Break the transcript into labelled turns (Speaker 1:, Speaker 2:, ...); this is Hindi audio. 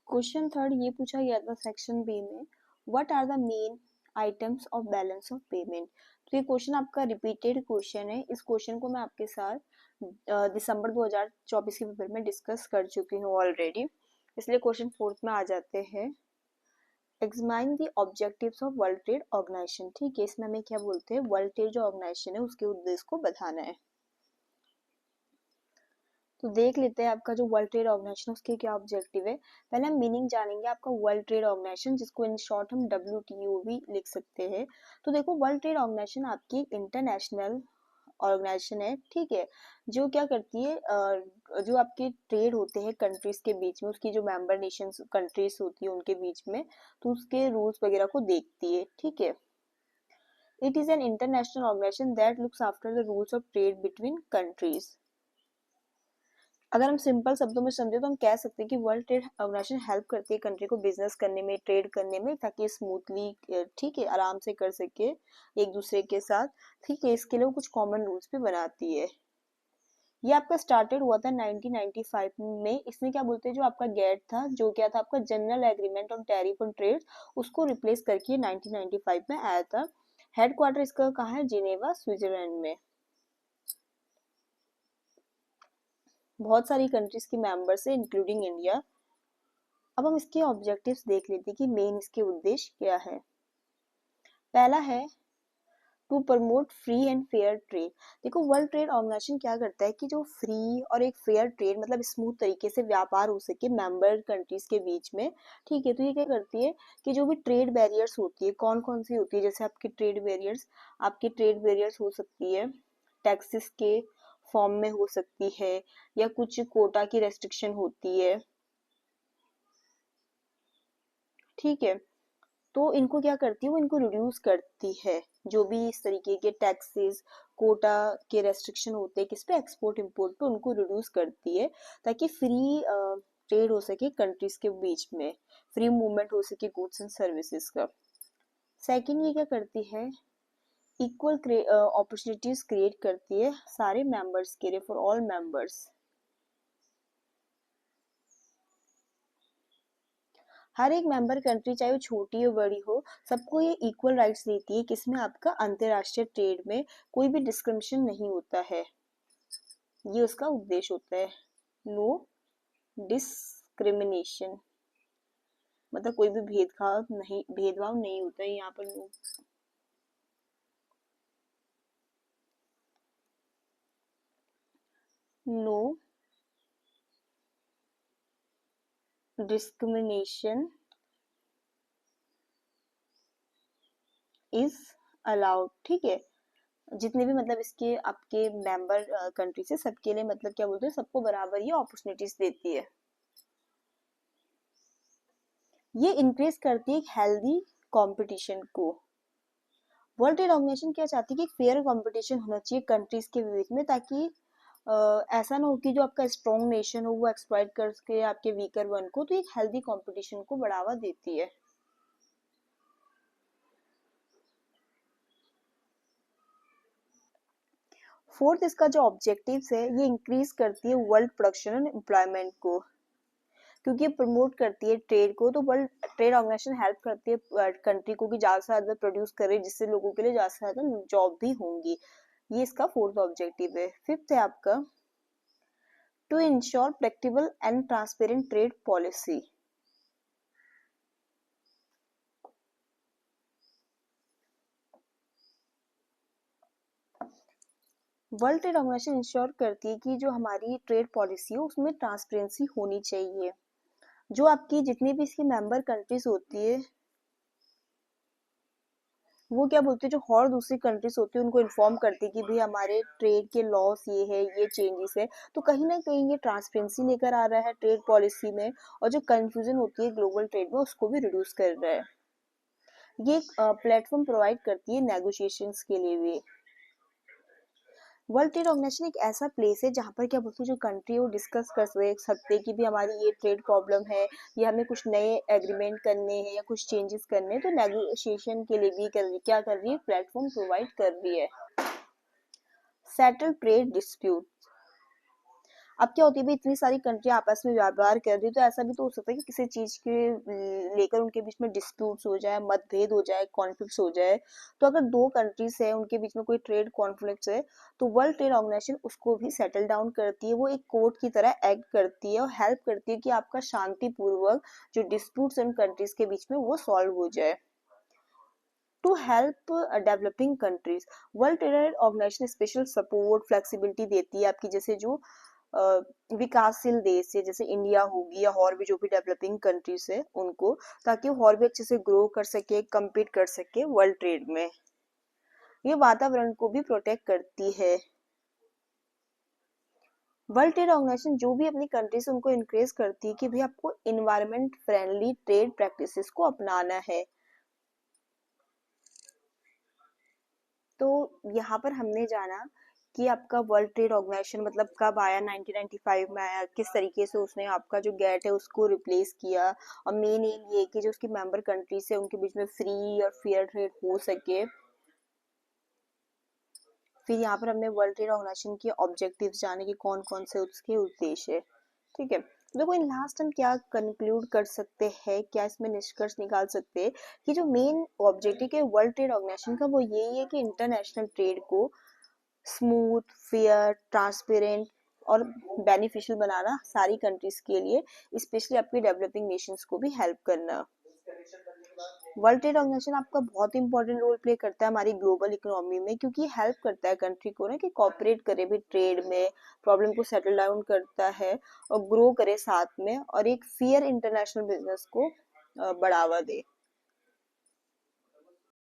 Speaker 1: क्वेश्चन थर्ड ये पूछा गया था सेक्शन बी में, what are the main items of balance of payment. तो ये क्वेश्चन आपका रिपीटेड क्वेश्चन है। इस क्वेश्चन को मैं आपके साथ दिसंबर 2024 के पेपर में डिस्कस कर चुकी हूँ ऑलरेडी, इसलिए क्वेश्चन फोर्थ में आ जाते हैं। Examine the objectives of world trade organisation. ठीक है, इसमें हमें क्या बोलते हैं, वर्ल्ड ट्रेड जो ऑर्गेनाइजेशन है उसके उद्देश्य को बताना है। तो देख लेते हैं आपका जो वर्ल्ड ट्रेड ऑर्गेनाइजेशन उसके क्या ऑब्जेक्टिव है। पहले हम मीनिंग जानेंगे आपका वर्ल्ड ट्रेड ऑर्गेनाइजेशन, जिसको इन शॉर्ट हम WTO भी लिख सकते हैं। तो देखो, वर्ल्ड ट्रेड ऑर्गेनाइजेशन आपकी इंटरनेशनल ऑर्गेनाइजेशन है, ठीक है, जो क्या करती है, जो आपके ट्रेड होते हैं कंट्रीज के बीच में, उसकी जो मेंबर नेशंस कंट्रीज होती है उनके बीच में, तो उसके रूल्स वगैरह को देखती है, ठीक है। It is an international organisation that looks after the rules of trade between countries. अगर हम सिंपल शब्दों में समझे तो हम कह सकते हैं कि वर्ल्ड ट्रेड ऑर्गेनाइजेशन हेल्प करती है कंट्री को बिजनेस करने में, ट्रेड करने में, ताकि स्मूथली, ठीक है, आराम से कर सके एक दूसरे के साथ, ठीक है। इसके लिए वो कुछ कॉमन रूल्स भी बनाती है। ये आपका स्टार्टेड हुआ था 1995 में। इसमें क्या बोलते हैं, जो आपका गेट था, जो क्या था आपका general agreement on tariff on trade, उसको रिप्लेस करके 1995 में आया था। हेडक्वार्टर इसका कहाँ है, जिनेवा स्विट्जरलैंड में। बहुत सारी कंट्रीज की मेंबर्स है इंक्लूडिंग इंडिया। अब हम इसके ऑब्जेक्टिव्स देख लेते हैं कि मेन इसके उद्देश्य क्या है। पहला है to promote free and fair trade. देखो, वर्ल्ड ट्रेड ऑर्गेनाइजेशन क्या करता है कि जो फ्री और एक फेयर ट्रेड, मतलब स्मूथ तरीके से व्यापार हो सके मेंबर कंट्रीज के बीच में, ठीक है। तो ये क्या करती है कि जो भी ट्रेड बैरियर्स होती है, कौन कौन सी होती है, जैसे आपकी ट्रेड बैरियर्स हो सकती है टैक्सेस के फॉर्म में हो सकती है, या कुछ कोटा की रेस्ट्रिक्शन होती है, ठीक है। तो इनको क्या करती है, वो इनको रिड्यूस करती है। जो भी इस तरीके के टैक्सेस, कोटा के रेस्ट्रिक्शन होते हैं किस पे, एक्सपोर्ट इंपोर्ट पे, उनको रिड्यूस करती है, ताकि फ्री ट्रेड हो सके कंट्रीज के बीच में, फ्री मूवमेंट हो सके गुड्स एंड सर्विसेज का। सेकंड, ये क्या करती है, इक्वल अपॉर्चुनिटीज क्रिएट करती है सारे मेंबर्स के लिए, फॉर ऑल मेंबर्स। हर एक मेंबर कंट्री, चाहे वो छोटी हो बड़ी हो, सबको ये इक्वल राइट्स देती है, किसमें, आपका अंतरराष्ट्रीय ट्रेड में कोई भी डिस्क्रिमिनेशन नहीं होता है। ये उसका उद्देश्य होता है, नो डिस्क्रिमिनेशन, मतलब कोई भी भेदभाव नहीं होता है यहाँ पर। नो डिस्क्रिमिनेशन इज अलाउड, ठीक है। जितने भी मतलब इसके आपके मेंबर कंट्री से, सबके लिए मतलब क्या बोलते हैं, सबको बराबर ये अपॉर्चुनिटीज देती है। ये इंक्रीज करती है एक हेल्दी कंपटीशन को। वर्ल्ड ट्रेड ऑर्गेनाइजेशन क्या चाहती है कि फेयर कंपटीशन होना चाहिए कंट्रीज के बीच में, ताकि ऐसा ना हो कि जो आपका स्ट्रॉन्ग नेशन हो वो एक्सप्लॉइट करके आपके वीकर वन को। तो एक हेल्दी कंपटीशन को बढ़ावा देती है। फोर्थ, इसका जो ऑब्जेक्टिव्स है, ये इंक्रीज करती है वर्ल्ड प्रोडक्शन एंड एम्प्लॉयमेंट को, क्योंकि ये प्रमोट करती है ट्रेड को। तो वर्ल्ड ट्रेड ऑर्गेनाइजेशन हेल्प करती है कंट्री को कि ज्यादा से ज्यादा प्रोड्यूस करे, जिससे लोगों के लिए ज्यादा से ज्यादा जॉब भी होंगी। ये इसका फोर्थ ऑब्जेक्टिव है। फिफ्थ है आपका to ensure predictable and transparent trade policy. World trade organisation ensure करती है कि जो हमारी ट्रेड पॉलिसी है उसमें ट्रांसपेरेंसी होनी चाहिए। जो आपकी जितनी भी इसकी मेंबर कंट्रीज होती है, वो क्या बोलते हैं, जो और दूसरी कंट्रीज होती है उनको इन्फॉर्म करती है कि भाई हमारे ट्रेड के लॉस ये है, ये चेंजेस है। तो कहीं ना कहीं ये ट्रांसपेरेंसी लेकर आ रहा है ट्रेड पॉलिसी में, और जो कंफ्यूजन होती है ग्लोबल ट्रेड में उसको भी रिड्यूस कर रहा है। ये एक प्लेटफॉर्म प्रोवाइड करती है नेगोशिएशंस के लिए भी। वर्ल्ड ट्रेड ऑर्गेनाइजेशन एक ऐसा प्लेस है जहाँ पर क्या बोलते हैं, जो कंट्री है वो डिस्कस कर सकते हैं कि भी हमारी ये ट्रेड प्रॉब्लम है, या हमें कुछ नए एग्रीमेंट करने हैं या कुछ चेंजेस करने हैं। तो नेगोशिएशन के लिए भी क्या कर रही है, प्लेटफॉर्म प्रोवाइड कर रही है। Settle trade dispute. अब क्या होती है भाई, इतनी सारी कंट्री आपस में व्यापार कर रही है, तो ऐसा भी तो हो सकता है कि किसी चीज के लेकर उनके बीच में डिस्प्यूट्स हो जाए, मतभेद हो जाए, कॉन्फ्लिक्ट्स हो जाए। तो अगर दो कंट्रीज है उनके बीच में कोई ट्रेड कॉन्फ्लिक्ट्स है, तो वर्ल्ड ट्रेड ऑर्गेनाइजेशन उसको भी सेटल डाउन करती है। वो एक कोर्ट की तरह एक्ट करती है और हेल्प करती है कि आपका शांतिपूर्वक जो डिस्प्यूट्स उन कंट्रीज के बीच में वो सॉल्व हो जाए। To help developing countries, world trade organisation special support flexibility देती है आपकी, जैसे जो विकासशील देश है जैसे इंडिया होगी या और भी जो भी डेवलपिंग कंट्रीज है उनको, ताकि वो और भी अच्छे से ग्रो कर सके, compete कर सके वर्ल्ड ट्रेड में। ये वातावरण को भी प्रोटेक्ट करती है। वर्ल्ड ट्रेड ऑर्गेनाइजेशन जो भी अपनी कंट्री से उनको इनक्रेज करती है कि भाई आपको इन्वायरमेंट फ्रेंडली ट्रेड प्रैक्टिसेस को अपनाना है। तो यहाँ पर हमने जाना कि आपका वर्ल्ड ट्रेड ऑर्गेनाइजेशन मतलब कब आया, 1995 में आया, किस तरीके से उसने आपका जो गेट है उसको रिप्लेस किया, और मेन एम ये कि जो उसकी मेंबर कंट्रीज है उनके बीच में फ्री और फेयर ट्रेड हो सके। फिर यहाँ पर हमने वर्ल्ड ट्रेड ऑर्गेनाइजेशन के ऑब्जेक्टिव्स जाने कि कौन कौन से उसके उद्देश्य है। ठीक है, तो देखो इन लास्ट हम क्या कंक्लूड कर सकते हैं, क्या इसमें निष्कर्ष निकाल सकते हैं कि जो मेन ऑब्जेक्टिव है वर्ल्ड ट्रेड ऑर्गेनाइजेशन का वो यही है कि इंटरनेशनल ट्रेड को स्मूथ, फेयर, ट्रांसपेरेंट और बेनिफिशियल बनाना सारी कंट्रीज के लिए, स्पेशली आपकी डेवलपिंग नेशंस को भी हेल्प करना। वर्ल्ड ट्रेड ऑर्गेनाइजेशन आपका बहुत इंपॉर्टेंट रोल प्ले करता है हमारी ग्लोबल इकोनॉमी में, क्योंकि हेल्प करता है कंट्री को ना कि कॉपरेट करे भी ट्रेड में, प्रॉब्लम को सेटल डाउन करता है और ग्रो करे साथ में, और एक फेयर इंटरनेशनल बिजनेस को बढ़ावा दे।